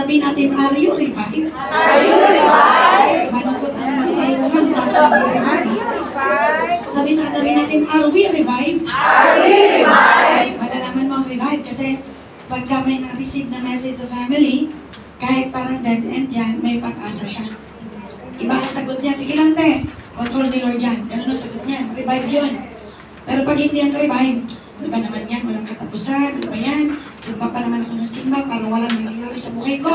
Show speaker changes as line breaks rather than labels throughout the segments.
Sabihin natin, are you revived?
Are you revived?
Manukot ang mga tanungan para hindi revive. Sabihin sa katabi natin, are we revived?
Are we revived?
Malalaman mo ang revive kasi pagka may na-receive na message sa family, kahit parang dead end yan, may pag-asa siya. Iba ang sagot niya, sige lang te, control ni Lord yan. Ganun ang sagot niya, revive yun. Pero pag hindi yan revive, ano ba naman yan, walang katapusan, ano ba yan? Simba pa naman ako ng simba para walang nangyayari sa buhay ko.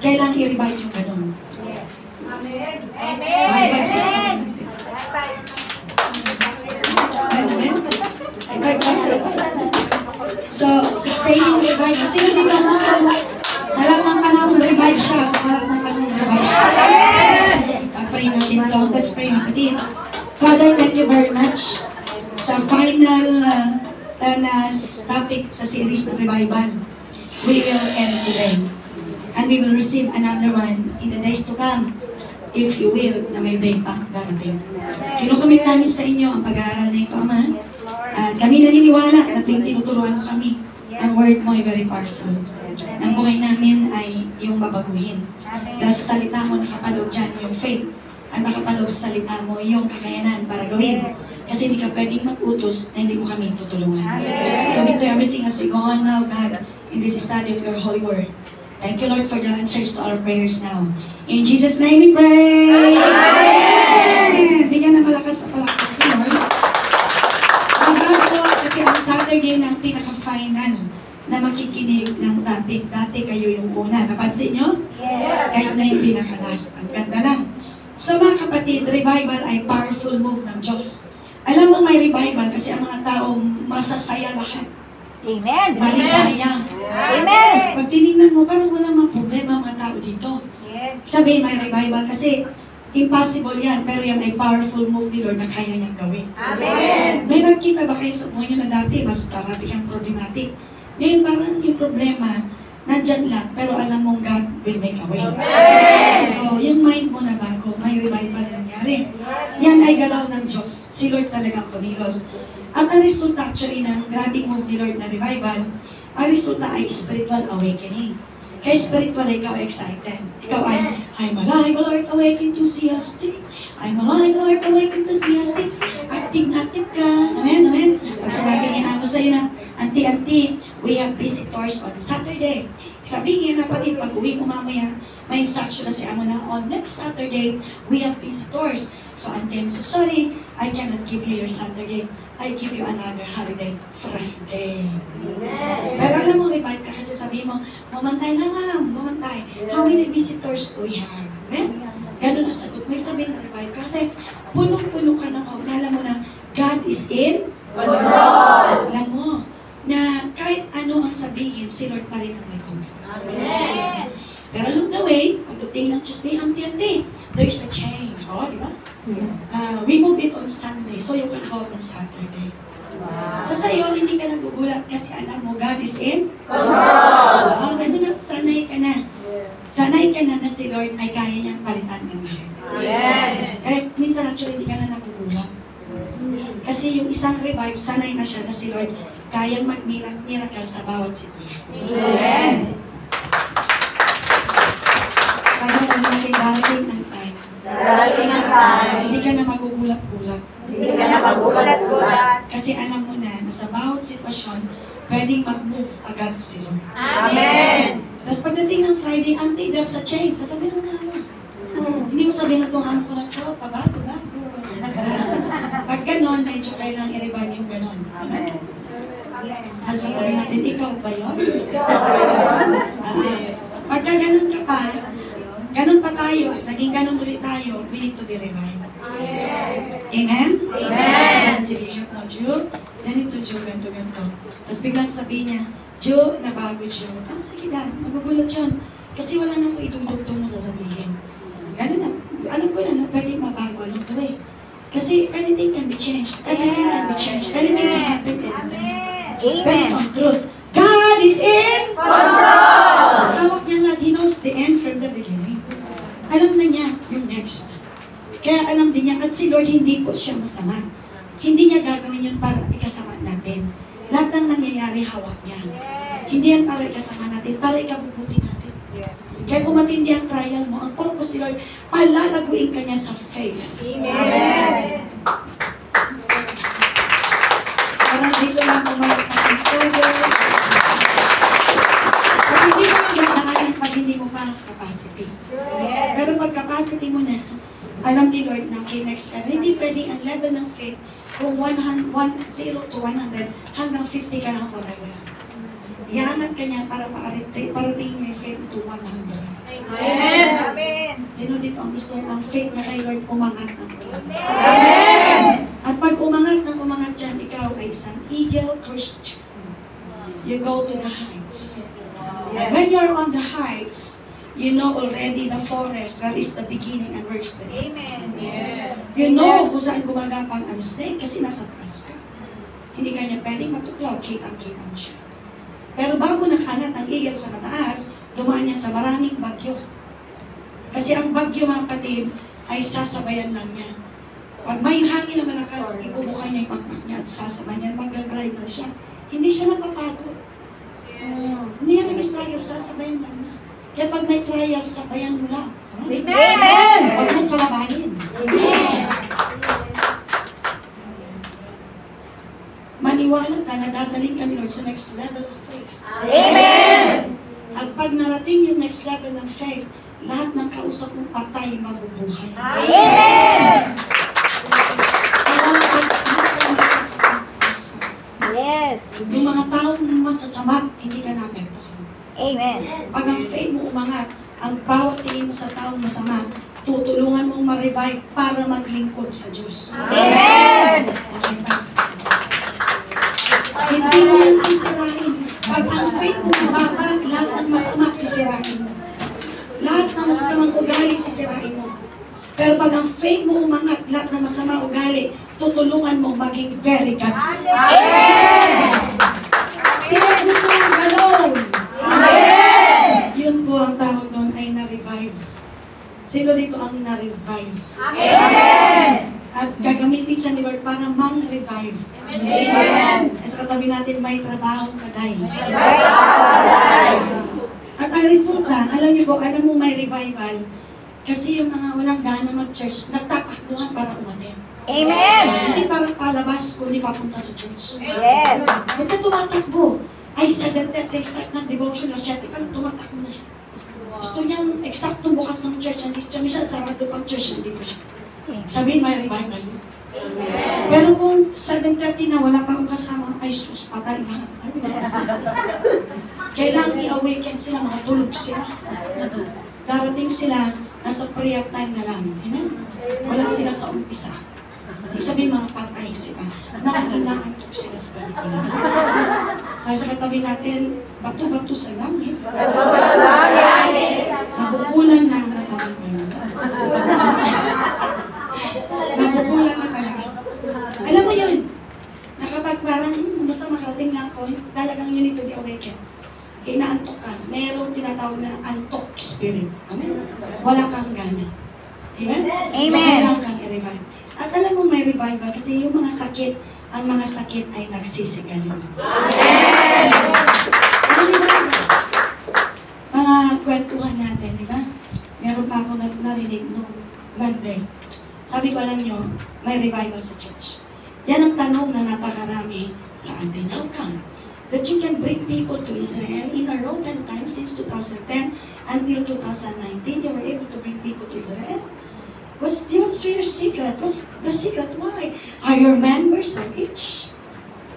Kailangan i-revive yung ganun.
Amen.
Revive sa katabi natin. Amen. Revive tayo, revive. So staying revive. Kasi hindi ba gusto, sa lahat ng panahon, revive siya. Sa lahat ng panahon, revive siya. Pag-pray natin to. Let's pray natin. Father, thank you very much sa final topic sa series ng revival. We will end today. And we will receive another one in the days to come. If you will, na may day pang darating. Kinukomit namin sa inyo ang pag-aaral na ito, Ama. At kami naniniwala na tinuturuan mo kami. Ang word mo ay very powerful. Ang buhay namin ay yung babaguhin. Dahil sa salita mo, nakapaloob dyan yung faith. At nakapaloob sa salita mo yung kakayanan para gawin. Kasi hindi ka pwedeng mag-utos na hindi mo kami tutulungan. Commit to everything as we go on now, God, in this study of your holy word. Thank you, Lord, for the answers to our prayers now. In Jesus' name we pray! Amen! Bigyan na malakas sa palakpak si Lord. Bago kasi ang Saturday ng pinaka-final na makikinig ng topic. Dati kayo yung una. Napansin nyo?
Yes.
Kayo na yung pinaka-last. Ang ganda lang. So mga kapatid, revival ay powerful move ng Diyos. Alam mo may revival kasi ang mga taong masasaya lahat.
Amen.
Maligaya.
Amen.
Pag tinignan mo, parang walang mga problema ang mga tao dito.
Yes.
Sabihin may revival kasi impossible yan, pero yan ay powerful move ni Lord na kaya niyang gawin.
Amen.
May nakita ba kayo sa buhay niyo na dati, mas parating ang problematic? Ngayon parang yung problema, nandyan lang, pero alam mong God will make a way.
Amen.
So, yung mind mo na bago, may revival na nangyari. Yan ay galaw ng Diyos. Si Lord talagang kumilos. At ang resulta actually ng grabing move ni Lord na revival, ang resulta ay spiritual awakening. Kaya spiritual, ikaw excited. Ikaw ay, I'm alive, Lord, awake enthusiastic. I'm alive, Lord, awake enthusiastic. Active na active ka. Amen, amen. Pag sinabi niya mo sa'yo na, Auntie, we have visitors on Saturday. Sabihin na pati pag uwi mo mamaya, may instruction na si Amo na, on next Saturday, we have visitors. So, Auntie, I'm so sorry, I cannot give you your Saturday. I give you another holiday, Friday. Pero alam mo, revive ka kasi sabihin mo, mamantay lang nga, mamantay. How many visitors do we have? Amen? Ganun ang sagot mo. Sabihin na revive ka kasi punong-puno ka ng hope. Alam mo na, God is in control. Alam mo, na kahit ano ang sabihin, si Lord pa rin ang may control.
Amen.
Pero along the way, pagdating ng Tuesday, Auntie, there is a change. O, di ba? We move it on Sunday, so you can go on Saturday.
Wow.
So sa'yo, hindi ka nagugulat kasi alam mo, God is in
Control.
ano na, sanay ka na. Sanay ka na na si Lord ay kaya niyang palitan ng lahat.
Amen.
Kahit minsan actually hindi ka na nagugulat. Kasi yung isang revive, sanay na siya na si Lord kayang mag-miracle sa bawat situation.
Amen.
Kasi kung natin darating ng time,
Darating ang time.
hindi ka na magugulat-gulat.
Hindi ka na magugulat-gulat.
Kasi alam mo na sa bawat sitwasyon, pwedeng mag-move agad si Lord.
Amen.
Tapos pagdating ng Friday, Auntie, there's a change. Sasabihin mo na mo. Hindi mo sabihin na itong amo ko na ito, pabago-bago. Pag ganon, medyo kailangang i-revive yung ganon. Amen? Kasi sabi natin, ikaw ba yun? Pagka ganon ka pa, ganon pa tayo, at naging ganon ulit tayo, we need to be revived. Amen?
Amen.
Yan si Bishop, no, Jew, ganito, Jew, ganito. Tapos biglang sabihin niya, Jew, nabago, Jew. Ah, sige na, magugulat yun. Kasi wala na ako idudugtong na sasabihin. Gano'n na, alam ko na pwedeng mabago along the way. Kasi anything can be changed. Everything can be changed. Anything can happen anytime. Pero ito ang truth. God is in
Control.
hawak niya lahat. He knows the end from the beginning. Alam na niya yung next. Kaya alam din niya, at si Lord hindi po siya masama. Hindi niya gagawin yun para ikasama natin. Lahat ng nangyayari, hawak niya. Hindi yan para ikasama natin, para ikabubuti natin. Kaya kung matindi ang trial mo, ang purpose ni Lord, palalaguin ka niya sa faith.
Amen.
Parang dito lang pumalagpak ang todo. At hindi mo ang dadaanan pag hindi mo pa capacity. Pero pag capacity mo na, alam ni Lord na kay next level, hindi pwedeng ang level ng faith kung 0 to 100 hanggang 50 ka lang forever. Iangat ka niya para paratingin niya yung faith mo to 100.
Amen. Amen.
Sino dito ang gusto ang faith niya kay Lord umangat ng umangat?
Amen.
At pag umangat ng umangat dyan, ikaw ay isang eagle Christian. You go to the heights. And when you're on the heights, you know already the forest, where is the beginning and where is the end.
Amen. Yes.
You know kung saan gumagapang ang snake kasi nasa taas ka. Hindi ka niya pwedeng matuklaw, kitang-kita mo siya. Pero bago nakangat ang eagle sa mataas, dumaan yan sa maraming bagyo. Kasi ang bagyo, mga kapatid, ay sasabayan lang niya. Pag may hangin na malakas, ibubukan niya yung pakpak niya at sasabayan niya, mag-drive na siya. Hindi siya napapagod. Hindi yan nag-struggle, sasabayan lang niya. Kaya pag may trial, sabayan mo lang.
Amen.
Huwag mong kalabanin.
Amen.
Maniwala ka na dadaling ka ni Lord sa next level of faith.
Amen.
At pag narating yung next level ng faith, lahat ng kausap mong patay mabubuhay.
Amen.
Yes.
Yung mga taong masasama, hindi ka naapektuhan.
Amen.
Pag ang faith mo umangat, ang bawat tingin mo sa taong masama, tutulungan mong ma-revive para maglingkod sa Diyos.
Amen.
Okay, para sa kanila. Hindi mo yan sisirain. Pag ang faith mo mababa, lahat ng masama sisirain mo. Lahat ng masasamang ugali sisirain mo. Pero pag ang faith mo umangat, lahat ng masama ugali, tutulungan mo maging very godly.
Amen.
Sino gusto ng ganon?
Amen.
Yun po ang tawag doon ay na-revive. Sino dito ang na-revive?
Amen.
At gagamitin siya ni Lord para mang-revive.
Amen.
Sa katabi natin, may trabaho kaday.
Amen.
At ang resulta, alam niyo po, alam mo may revival, kasi yung mga walang gana mag-church, nagtatakbuhan para umaten.
Amen.
Hindi para palabas, kundi papunta sa church.
Yes.
Ba't ka tumatakbo? Ay, 7:30 start ng devotion, alas 7 pa lang tumatakbo na siya. Gusto niyang eksaktong bukas ng church, hindi siya, minsan sarado pang church, nandito siya. Sabihin, may revival yun. Pero kung 7:30 na wala pa akong kasama, ay sus, patay lahat. Kailangan i-awaken sila, mga tulog sila. Darating sila, nasa prayer time na lang. Amen? Wala sila sa umpisa. Ibig sabihin, mga patay sila. Nakakinaantok sila sa kalikulan. Sa katabi natin, bato-bato sa langit. Nabukulan na ang natamaan. Nabukulan na talaga. Alam mo yun, na kapag parang basta makarating lang ako, talagang you need to be awakened. Inaantok ka, mayroong tinatawag na antok spirit. Amen? Wala kang gana. Amen?
Amen.
So, kailangan kang i-revive. At alam mo may revival kasi yung mga sakit, ang mga sakit ay nagsisigaling.
Amen.
Ano revival? Mga kwentuhan natin, di ba? Meron pa ako narinig nung Monday. Sabi ko, alam nyo, may revival sa church. Yan ang tanong na napakarami sa atin. How come? That you can bring people to Israel in a row 10 times since 2010 until 2019, you were able to bring people to Israel. What's your secret? What's the secret? Why? Are your members rich?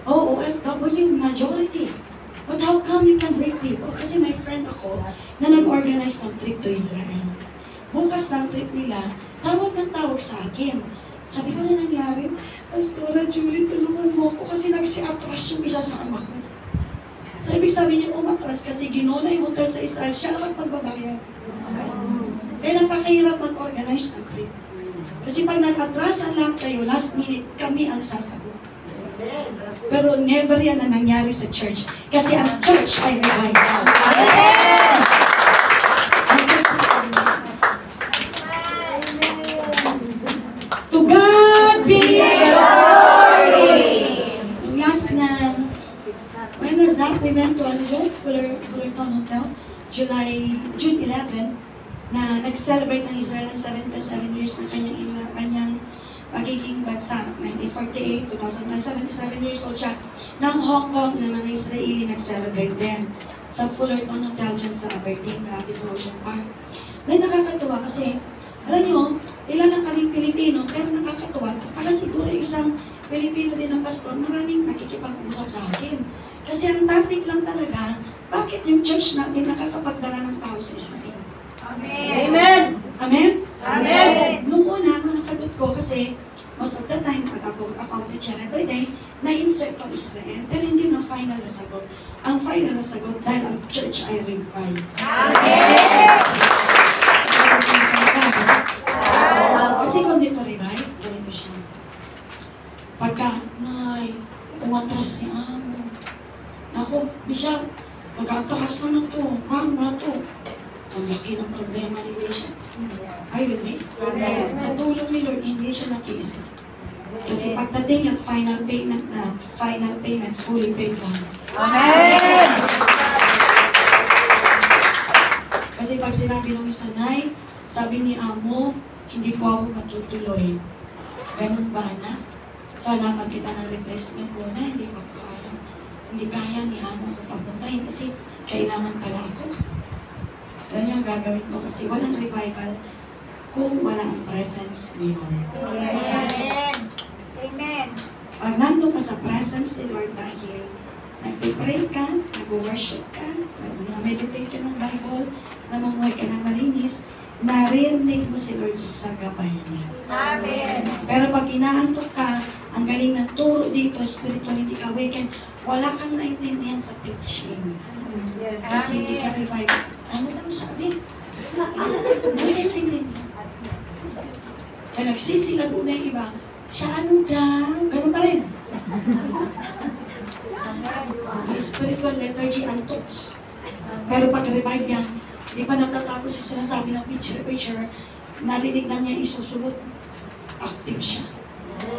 OFW, majority. But how come you can bring people? Kasi may friend ako na nag-organize ng trip to Israel. Bukas ng trip nila, tawag ng tawag sa akin. Sabi ko, na nangyari? Pastora Julie, tulungan mo ako kasi nagsi-atras yung isa sa ama ko. So, ibig sabihin niyo, umatras kasi ginona yung hotel sa Israel, siya lang ang pagbabayad. Kaya napakahirap mag-organize ng trip. Kasi pag nag-atras ang lahat kayo, last minute, kami ang sasagot. Pero never yan na nangyari sa church. Kasi ang church ay revival. Ang church ay revival. To God be glory! Yung last na, when was that? We went to Joy Fullerton Hotel. June 11, na nag-celebrate ng Israel ng 77 years ng kanyang pagiging bansa. 1948, 2077 years old siya. Ng Hong Kong na mga Israeli nag-celebrate din sa Fullerton Hotel dyan sa Aberdeen, malapit sa Ocean Park. Ay, nakakatuwa kasi, alam nyo, ilan lang kaming Pilipino, pero nakakatuwa. Para siguro isang Pilipino din ng pastor, maraming nakikipag-usap sa akin. Kasi ang topic lang talaga, bakit yung church natin nakakapagdala ng tao sa Israel?
Amen.
Amen?
Amen.
Nung una, mga sagot ko kasi, most of the time, pag ako preacher every day, na-insert ko Israel, pero hindi na final na sagot. Ang final na sagot, dahil ang church ay revive. Kasi kung dito revive, ganito siya. Pagka, umatras si Amo. Naku, di siya, mag-atras na to, paano na to? Ang laki ng problema ni Bisha. Are you with me? Sa tulong ni Lord, hindi siya nakiisip. Kasi pagdating at final payment, fully paid lang.
Amen.
Kasi pag sinabi ng isa, Nay, sabi ni Amo, hindi po ako matutuloy. Ganun ba na? So, hanapan kita ng replacement mo na, hindi ko kaya. Hindi kaya ni Amo ko papuntahin kasi kailangan pala ako. Alam niyo ang gagawin ko kasi walang revival kung wala ang presence ni Lord.
Amen. Amen.
Pag nandun ka sa presence ni Lord dahil nagpipray ka, nag-worship ka, nag-meditate ka ng Bible, namumuhay ka ng malinis, naririnig mo si Lord sa gabay niya.
Amen.
Pero pag inaantok ka, ang galing ng turo dito, spiritual, hindi ka awaken, wala kang naintindihan sa preaching. Kasi hindi ka revive. Ano daw sabi? Wala naintindihan. Kaya nagsisilago na yung iba, siya ano daw? Ganun pa rin. May spiritual lethargy, antok. Pero pag revive yan, di pa natatapos yung sinasabi ng preacher, narinig na niya isusunod. Active siya.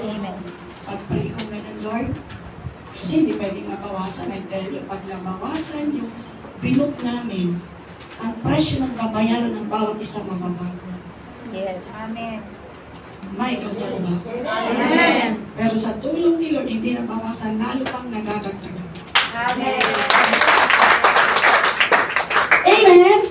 Amen.
Pag-pray ko ganun, Lord, kasi hindi pwedeng mabawasan. I tell you, pag nabawasan yung binook namin, ang presyo ng babayaran ng bawat isang mababago.
Yes.
Amen.
May ikaw sa umako.
Amen.
Pero sa tulong ni Lord, hindi nabawasan, lalo pang nadadagdagan.
Amen.
Amen!